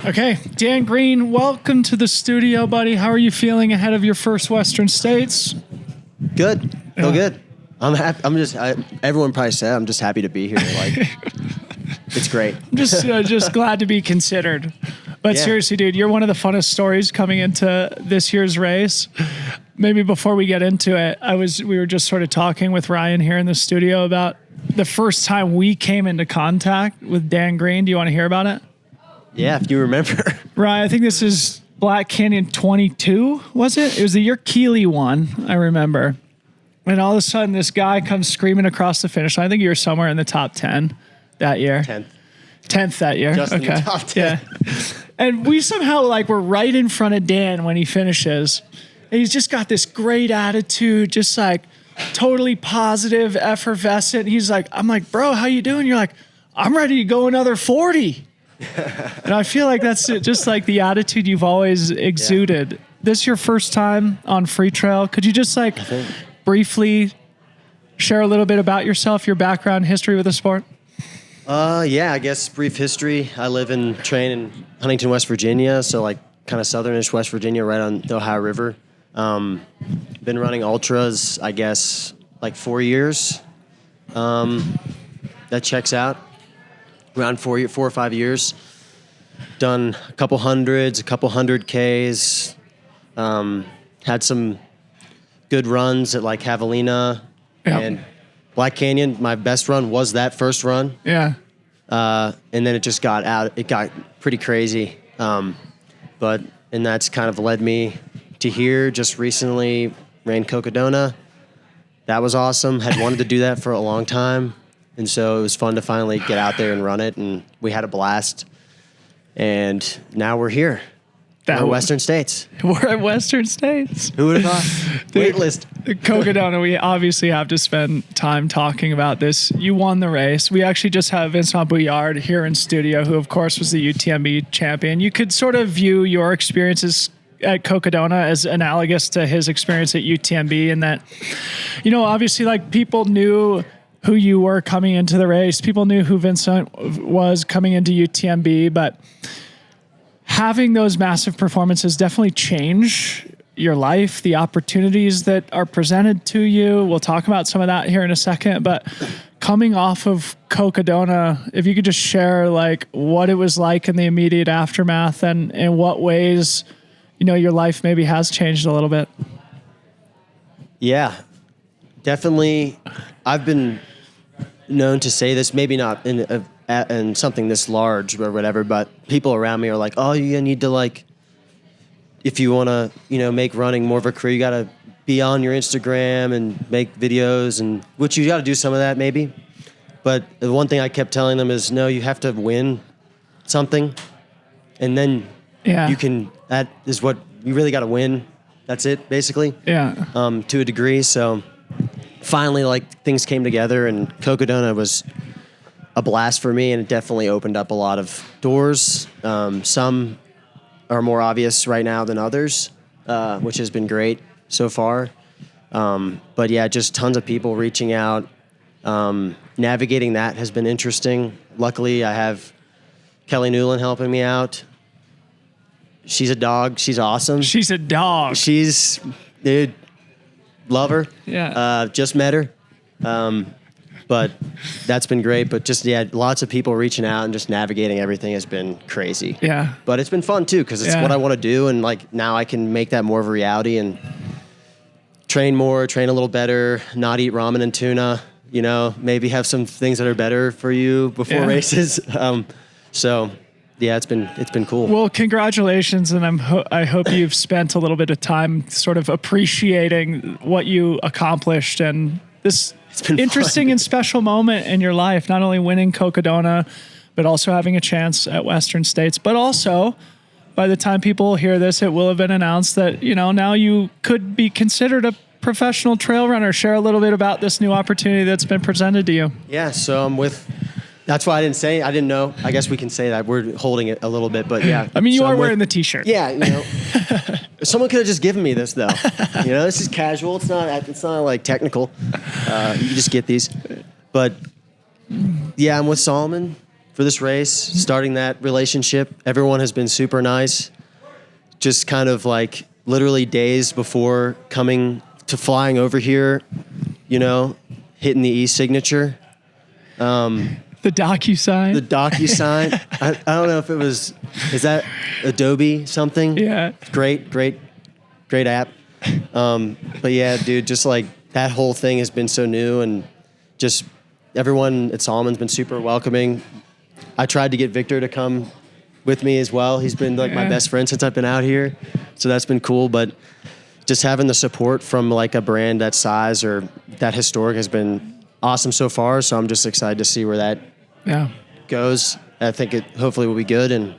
Okay, Dan Green, welcome to the studio, buddy. How are you feeling ahead of your first Western States? Good. Feel good. I'm happy. Everyone probably said I'm just happy to be here. Like, it's great. I'm just glad to be considered. But seriously, dude, you're one of the funnest stories coming into this year's race. Maybe before we get into it, we were just sort of talking with Ryan here in the studio about the first time we came into contact with Dan Green. Do you want to hear about it? Yeah, if you remember. Ryan, I think this is Black Canyon 22, was it? It was the year Keeley won, I remember. And all of a sudden, this guy comes screaming across the finish line. I think you were somewhere in the top 10 that year. 10th that year. Just in the top 10. Yeah. And we somehow were right in front of Dan when he finishes. And he's just got this great attitude, just totally positive, effervescent. He's like, I'm like, bro, how you doing? You're like, I'm ready to go another 40. And I feel like that's just the attitude you've always exuded. Yeah. This is your first time on Freetrail. Could you just briefly share a little bit about yourself, your background, history with the sport? Yeah, I guess brief history. I live and train in Huntington, West Virginia, so kind of southernish West Virginia, right on the Ohio River. Been running ultras, I guess, 4 years. That checks out. Around 4 or 5 years. Done a couple hundreds, a couple 100Ks. Had some good runs at Javelina and Black Canyon. My best run was that first run. Yeah. And then it just got out. It got pretty crazy. And that's kind of led me to here. Just recently ran Cocodona. That was awesome. Had wanted to do that for a long time. And so it was fun to finally get out there and run it. And we had a blast. And now we're here. We're at Western States. We're at Western States. Who would have thought? Waitlist. Cocodona, we obviously have to spend time talking about this. You won the race. We actually just have Vincent Bouillard here in studio, who, of course, was the UTMB champion. You could sort of view your experiences at Cocodona as analogous to his experience at UTMB, in that, obviously, people knew who you were coming into the race. People knew who Vincent was coming into UTMB, but having those massive performances definitely change your life, the opportunities that are presented to you. We'll talk about some of that here in a second, but coming off of Cocodona, if you could just share what it was like in the immediate aftermath and in what ways, your life maybe has changed a little bit. Yeah, definitely. I've been known to say this, maybe not in something this large or whatever, but people around me are like, oh, you need to if you want to, make running more of a career, you got to be on your Instagram and make videos, and which you got to do some of that maybe. But the one thing I kept telling them is, no, you have to win something, and then you can. That is what you really got to win. That's it, basically. Yeah. To a degree. So finally, things came together, and Cocodona was a blast for me, and it definitely opened up a lot of doors. Some are more obvious right now than others, which has been great so far. But yeah, just tons of people reaching out. Navigating that has been interesting. Luckily, I have Kelly Newland helping me out. She's a dog. She's awesome. She's a dog. Dude, love her. Yeah. Just met her. But that's been great. But just, lots of people reaching out and just navigating everything has been crazy. Yeah. But it's been fun too, because it's what I want to do. And now I can make that more of a reality and train more, train a little better, not eat ramen and tuna, maybe have some things that are better for you before races. So yeah, it's been cool. Well, congratulations. And I hope you've spent a little bit of time sort of appreciating what you accomplished and this interesting and special moment in your life, not only winning Cocodona, but also having a chance at Western States. But also, by the time people hear this, it will have been announced that, now you could be considered a professional trail runner. Share a little bit about this new opportunity that's been presented to you. Yeah, so I'm that's why I didn't know. I guess we can say that. We're holding it a little bit, but yeah. I mean, you are wearing the t-shirt. Yeah, Someone could have just given me this, though. This is casual. It's not technical. You just get these. But yeah, I'm with Salomon for this race, starting that relationship. Everyone has been super nice. Just kind of like literally days before coming to flying over here, you know, hitting the e-signature. The DocuSign. The DocuSign. I don't know if it was, is that Adobe something? Yeah. Great app. But yeah, dude, just like that whole thing has been so new, and just everyone at Salomon's been super welcoming. I tried to get Victor to come with me as well. He's been like my best friend since I've been out here. So that's been cool. But just having the support from like a brand that size or that historic has been awesome so far. So I'm just excited to see where that goes. I think it hopefully will be good. And,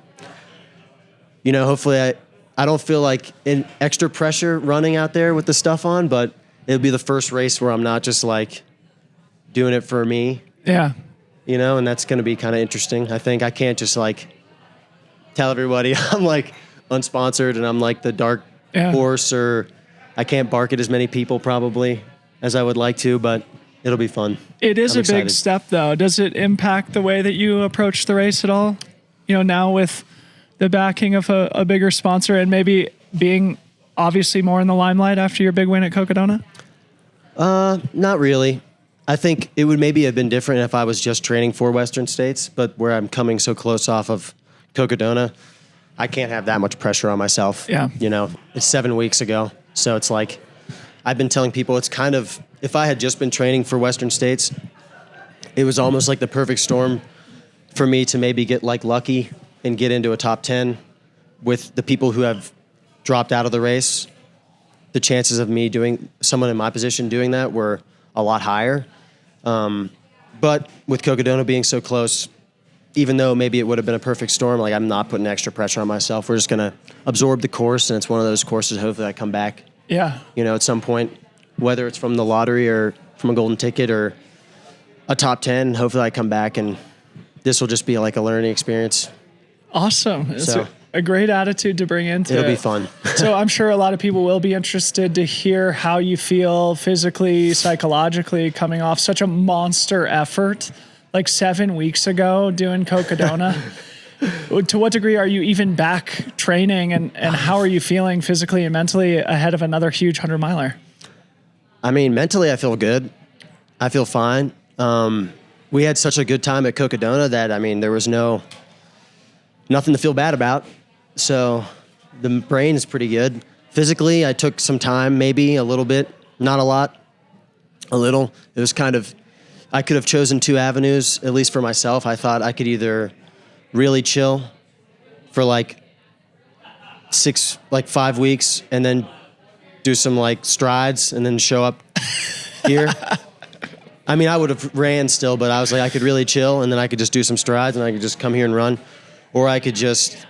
you know, hopefully I don't feel like in extra pressure running out there with the stuff on, but it'll be the first race where I'm not just like doing it for me. Yeah. You know, and that's going to be kind of interesting. I think I can't just like tell everybody I'm like unsponsored and I'm like the dark horse, or I can't bark at as many people probably as I would like to, but it'll be fun. It is a big step though. Does it impact the way that you approach the race at all? You know, now with the backing of a bigger sponsor and maybe being obviously more in the limelight after your big win at Cocodona? Not really. I think it would maybe have been different if I was just training for Western States, but where I'm coming so close off of Cocodona, I can't have that much pressure on myself. Yeah. You know, it's 7 weeks ago. So it's like, I've been telling people it's kind of, if I had just been training for Western States, it was almost like the perfect storm for me to maybe get like lucky and get into a top 10 with the people who have dropped out of the race. The chances of me doing, someone in my position doing that were a lot higher. But with Cocodona being so close, even though maybe it would have been a perfect storm, like I'm not putting extra pressure on myself. We're just going to absorb the course, and it's one of those courses hopefully I come back, you know, at some point, whether it's from the lottery or from a golden ticket or a top 10, hopefully I come back and this will just be like a learning experience. Awesome. It's a great attitude to bring into It'll be fun. So I'm sure a lot of people will be interested to hear how you feel physically, psychologically, coming off such a monster effort like 7 weeks ago doing Cocodona. To what degree are you even back training, and how are you feeling physically and mentally ahead of another huge 100-miler? I mean, mentally I feel good. I feel fine. We had such a good time at Cocodona that, I mean, there was nothing to feel bad about. So the brain is pretty good. Physically, I took some time, maybe a little bit, not a lot, a little. It was kind of, I could have chosen two avenues, at least for myself. I thought I could either really chill for like 5 weeks and then do some like strides and then show up here. I mean, I would have ran still, but I was like, I could really chill and then I could just do some strides and I could just come here and run. Or I could just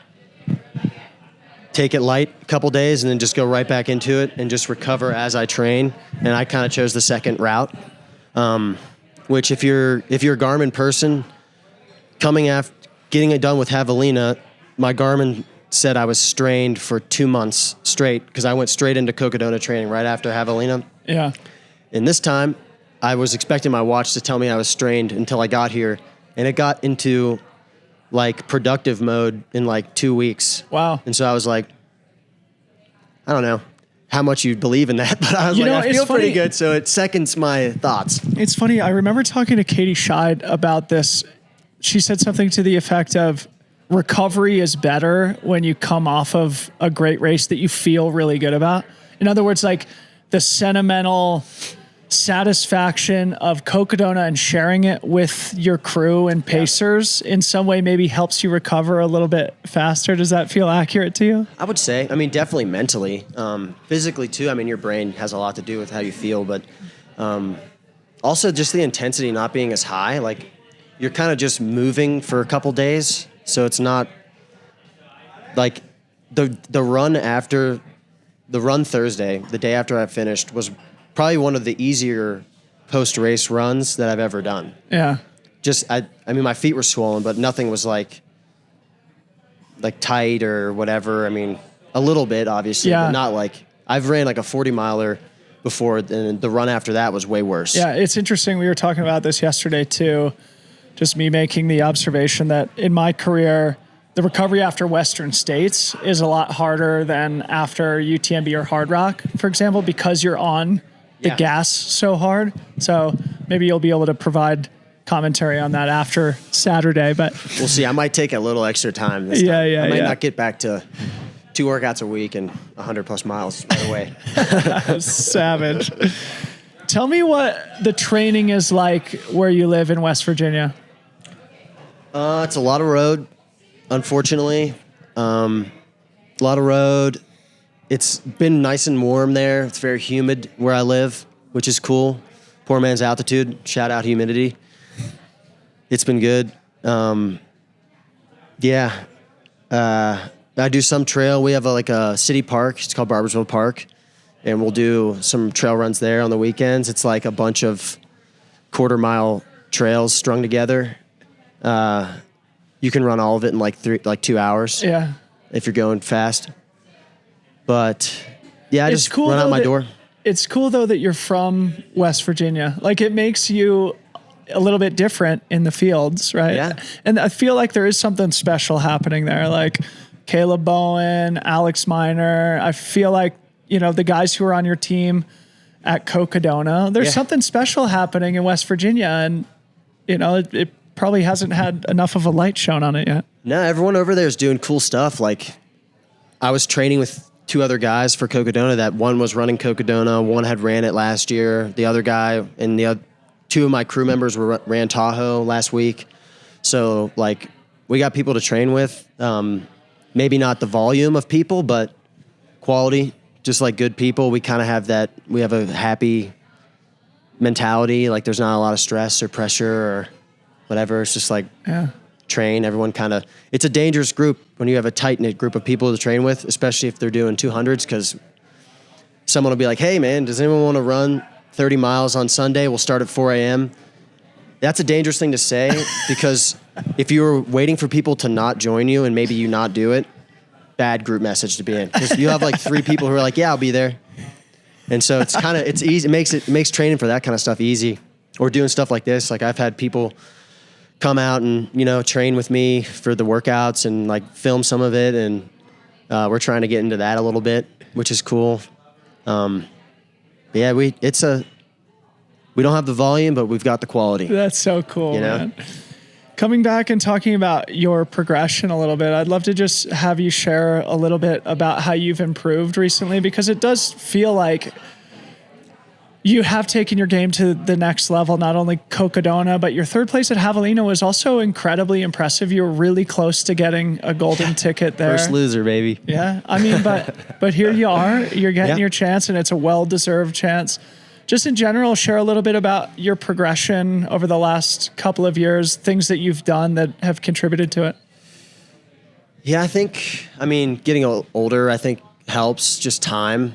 take it light a couple days and then just go right back into it and just recover as I train. And I kind of chose the second route, which if you're a Garmin person, getting it done with Javelina, my Garmin said I was strained for 2 months straight because I went straight into Cocodona training right after Javelina. Yeah. And this time, I was expecting my watch to tell me I was strained until I got here, and it got into like productive mode in like 2 weeks. Wow. And so I was like, I don't know how much you believe in that, but I was I feel pretty good, so it seconds my thoughts. It's funny. I remember talking to Katie Scheid about this. She said something to the effect of recovery is better when you come off of a great race that you feel really good about. In other words, like the sentimental satisfaction of Cocodona and sharing it with your crew and pacers in some way maybe helps you recover a little bit faster. Does that feel accurate to you? I would say, I mean, definitely mentally, physically too. I mean, your brain has a lot to do with how you feel, but also just the intensity not being as high. Like you're kind of just moving for a couple days. So it's not like the run Thursday, the day after I finished, was probably one of the easier post-race runs that I've ever done. Yeah. I mean, my feet were swollen, but nothing was like tight or whatever. I mean, a little bit, obviously, but not like, I've ran like a 40-miler before, and the run after that was way worse. Yeah, it's interesting. We were talking about this yesterday, too. just me making the observation that in my career, the recovery after Western States is a lot harder than after UTMB or Hard Rock, for example, because you're on the gas so hard. So maybe you'll be able to provide commentary on that after Saturday, but we'll see. I might take a little extra time this time. I might not get back to 2 workouts a week and 100 plus miles right away. Savage. Tell me what the training is like where you live in West Virginia. It's a lot of road, unfortunately. A lot of road. It's been nice and warm there. It's very humid where I live, which is cool. Poor man's altitude. Shout out humidity. It's been good. I do some trail. We have a city park. It's called Barbersville Park. And we'll do some trail runs there on the weekends. It's like a bunch of quarter-mile trails strung together. You can run all of it in 2 hours. Yeah. If you're going fast. But yeah, I just run out my door. It's cool though that you're from West Virginia. Like it makes you a little bit different in the fields, right? Yeah. And I feel like there is something special happening there. Like Caleb Bowen, Alex Miner. I feel like, the guys who are on your team at Cocodona, there's something special happening in West Virginia. And, it probably hasn't had enough of a light shown on it yet. No, everyone over there is doing cool stuff. Like I was training with 2 other guys for Cocodona. That one was running Cocodona. One had ran it last year. The other guy and the other 2 of my crew members ran Tahoe last week. So we got people to train with. Maybe not the volume of people, but quality. Just like good people, we kind of have that. We have a happy mentality. Like there's not a lot of stress or pressure or whatever. It's just train. Everyone it's a dangerous group when you have a tight-knit group of people to train with, especially if they're doing 200s, because someone will be like, hey man, does anyone want to run 30 miles on Sunday? We'll start at 4 a.m. That's a dangerous thing to say because if you were waiting for people to not join you and maybe you not do it, bad group message to be in. Because you have 3 people who are like, yeah, I'll be there. And so it's easy. It makes training for that kind of stuff easy. Or doing stuff like this. Like I've had people come out and, train with me for the workouts and film some of it. And we're trying to get into that a little bit, which is cool. We don't have the volume, but we've got the quality. That's so cool, man. Coming back and talking about your progression a little bit, I'd love to just have you share a little bit about how you've improved recently, because it does feel like you have taken your game to the next level, not only Cocodona, but your 3rd place at Javelina was also incredibly impressive. You were really close to getting a golden ticket there. First loser, baby. Yeah. I mean, but here you are, you're getting your chance, and it's a well-deserved chance. Just in general, share a little bit about your progression over the last couple of years, things that you've done that have contributed to it. Yeah, getting older, I think helps, just time.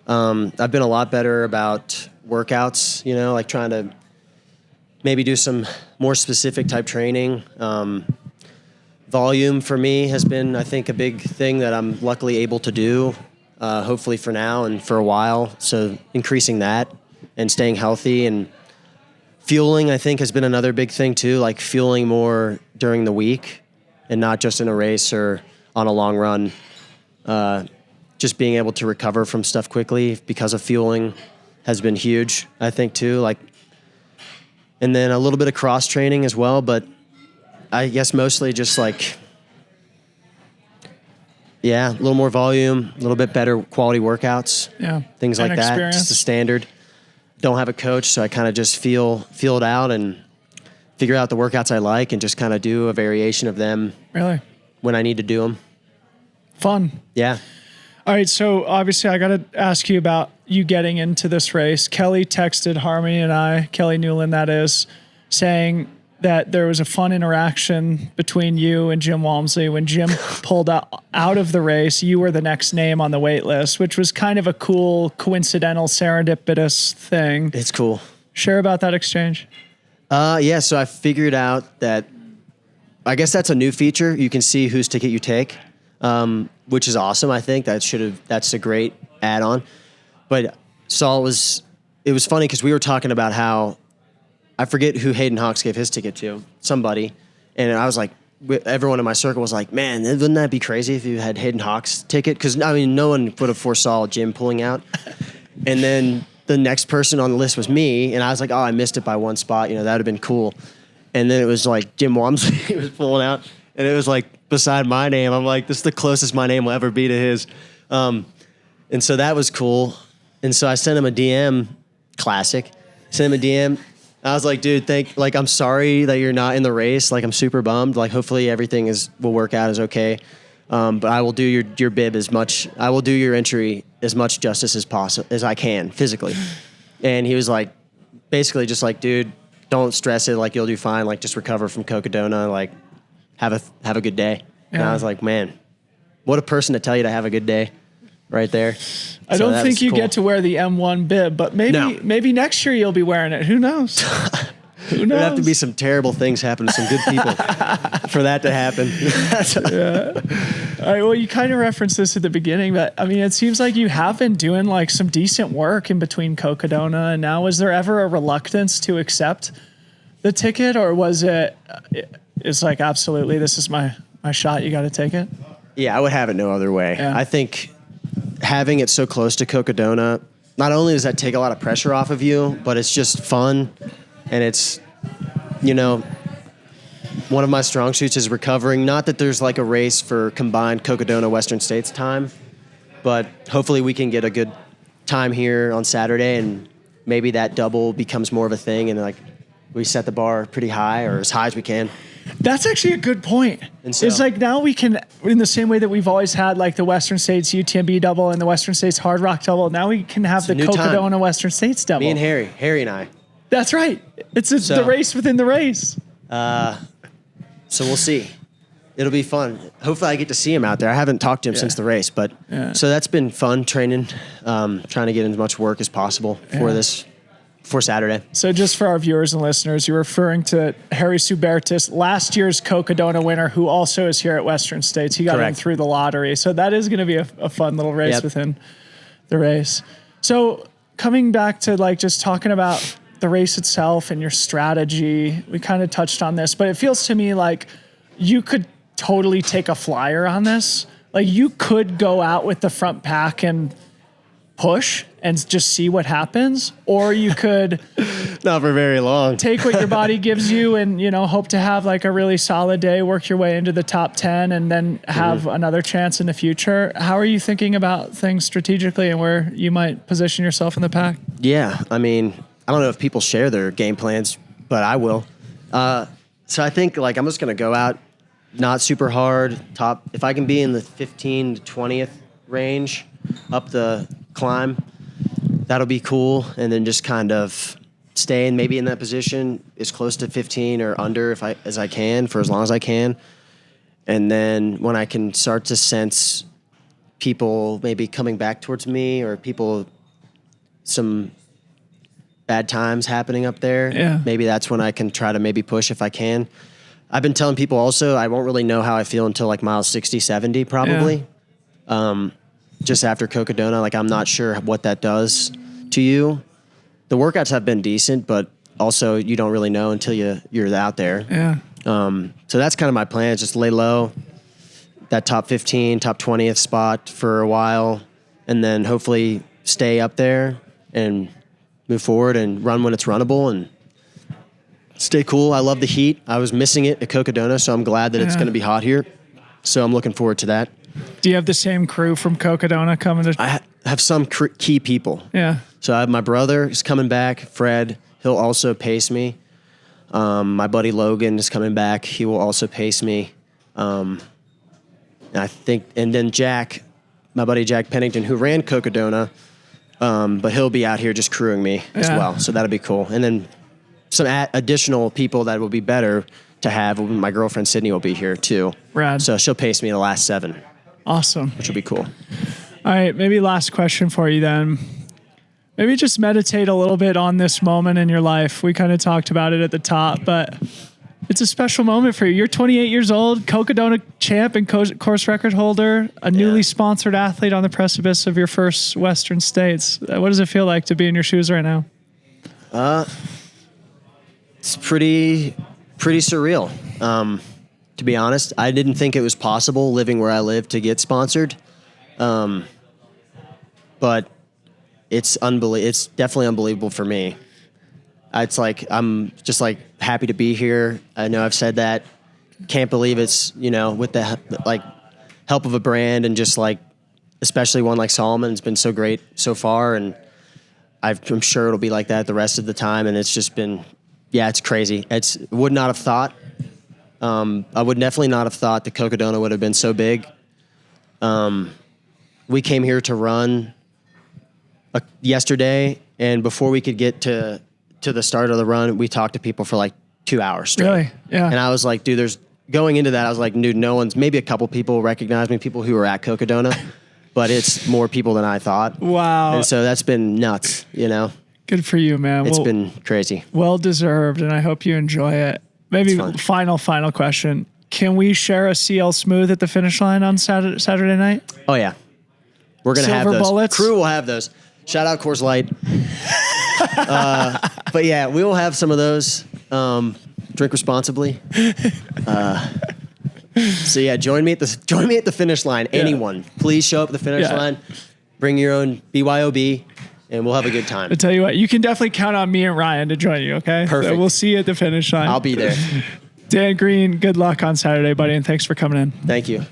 I've been a lot better about workouts, trying to maybe do some more specific type training. Volume for me has been, I think, a big thing that I'm luckily able to do, hopefully for now and for a while. So increasing that and staying healthy, and fueling, I think, has been another big thing too, like fueling more during the week and not just in a race or on a long run. Just being able to recover from stuff quickly because of fueling has been huge, I think, too. And then a little bit of cross training as well, but I guess mostly just a little more volume, a little bit better quality workouts, things like that. Just the standard. Don't have a coach, so I kind of just feel it out and figure out the workouts I like and just kind of do a variation of them. Really? When I need to do them. Fun. Yeah. All right, so obviously I got to ask you about you getting into this race. Kelly texted Harmony and I, Kelly Newland that is, saying that there was a fun interaction between you and Jim Walmsley. When Jim pulled out of the race, you were the next name on the wait list, which was kind of a cool, coincidental, serendipitous thing. It's cool. Share about that exchange. So I figured out that, I guess that's a new feature. You can see whose ticket you take, which is awesome. I think that's a great add-on. But Saul it was funny because we were talking about how I forget who Hayden Hawks gave his ticket to, somebody. And I was like, everyone in my circle was like, man, wouldn't that be crazy if you had Hayden Hawks' ticket? Because, I mean, no one would have foresaw Jim pulling out. And then the next person on the list was me, and I was like, oh, I missed it by one spot. You know, that would have been cool. And then it was like Jim Walmsley was pulling out, and it was like beside my name. I'm like, this is the closest my name will ever be to his. And so that was cool. And so I sent him a DM, classic. Sent him a DM. I was like, dude, I'm sorry that you're not in the race. Like, I'm super bummed. Like, hopefully everything will work out as okay. But I will do your bib I will do your entry as much justice as possible, as I can physically. And he was like, basically just like, dude, don't stress it. Like, you'll do fine. Like, just recover from Cocodona. Like, have a good day. Yeah. And I was like, man, what a person to tell you to have a good day right there. I don't think you get to wear the M1 bib, but maybe next year you'll be wearing it. Who knows? Who knows? There'd have to be some terrible things happen to some good people for that to happen. Yeah. All right. Well, you kind of referenced this at the beginning, but I mean, it seems like you have been doing like some decent work in between Cocodona and now. Was there ever a reluctance to accept the ticket, or was it's like, absolutely, this is my shot. You got to take it? Yeah, I would have it no other way. Yeah. I think having it so close to Cocodona, not only does that take a lot of pressure off of you, but it's just fun. And it's, you know, one of my strong suits is recovering. Not that there's like a race for combined Cocodona Western States time, but hopefully we can get a good time here on Saturday, and maybe that double becomes more of a thing, and like we set the bar pretty high, or as high as we can. That's actually a good point. And so, it's like now we can, in the same way that we've always had like the Western States UTMB double and the Western States Hard Rock double, now we can have the Cocodona time. Western States double. Me and Harry and I. That's right. It's the race within the race. So we'll see. It'll be fun. Hopefully I get to see him out there. I haven't talked to him since the race, but so that's been fun training, trying to get as much work as possible for Saturday. So just for our viewers and listeners, you're referring to Harry Subertis, last year's Cocodona winner, who also is here at Western States. He got in through the lottery. So that is going to be a fun little race within the race. So coming back to like just talking about the race itself and your strategy, we kind of touched on this, but it feels to me like you could totally take a flyer on this. Like you could go out with the front pack and push and just see what happens, or you could not for very long take what your body gives you and, you know, hope to have like a really solid day, work your way into the top 10 and then have another chance in the future. How are you thinking about things strategically and where you might position yourself in the pack? Yeah. I mean, I don't know if people share their game plans, but I will. So I think like I'm just going to go out, not super hard, top. If I can be in the 15 to 20th range up the climb, that'll be cool. And then just kind of staying maybe in that position as close to 15 or under as I can for as long as I can. And then when I can start to sense people maybe coming back towards me or some bad times happening up there, maybe that's when I can try to maybe push if I can. I've been telling people also I won't really know how I feel until like miles 60, 70 probably. Just after Cocodona, like I'm not sure what that does to you. The workouts have been decent, but also you don't really know until you're out there. Yeah. So that's kind of my plan, is just lay low, that top 15, top 20th spot for a while, and then hopefully stay up there and move forward and run when it's runnable and stay cool. I love the heat. I was missing it at Cocodona, so I'm glad that it's going to be hot here. So I'm looking forward to that. Do you have the same crew from Cocodona coming to? I have some key people. Yeah. So I have my brother is coming back, Fred. He'll also pace me. My buddy Logan is coming back. He will also pace me. And then Jack, my buddy Jack Pennington, who ran Cocodona, but he'll be out here just crewing me as well. So that'll be cool. And then some additional people that will be better to have. My girlfriend Sydney will be here too. Rad. So she'll pace me the last 7. Awesome. Which will be cool. All right, maybe last question for you then. Maybe just meditate a little bit on this moment in your life. We kind of talked about it at the top, but it's a special moment for you. You're 28 years old, Cocodona champ and course record holder, a newly sponsored athlete on the precipice of your first Western States. What does it feel like to be in your shoes right now? It's pretty surreal. To be honest, I didn't think it was possible living where I live to get sponsored. But it's It's definitely unbelievable for me. It's like I'm just like happy to be here. I know I've said that. Can't believe it's with the like help of a brand and just like especially one like Salomon. It's been so great so far, and I'm sure it'll be like that the rest of the time. And it's just been it's crazy. Would not have thought. I would definitely not have thought the Cocodona would have been so big. We came here to run yesterday, and before we could get to the start of the run, we talked to people for like 2 hours straight. Really? Yeah. And I was like, dude, going into that, I was like, dude, maybe a couple people recognize me, people who were at Cocodona, but it's more people than I thought. Wow. And so that's been nuts, Good for you, man. It's been crazy. Well deserved, and I hope you enjoy it. Maybe final question. Can we share a CL Smooth at the finish line on Saturday night? Oh, yeah. We're going to have Silver those. bullets? Crew will have those. Shout out Coors Light. But yeah, we will have some of those. Drink responsibly. So yeah, join me at the finish line. Yeah. Anyone, please show up at the finish line. Bring your own BYOB, and we'll have a good time. I'll tell you what, you can definitely count on me and Ryan to join you. Okay, perfect. So we'll see you at the finish line. I'll be there. Dan Green, good luck on Saturday, buddy, and thanks for coming in. Thank you.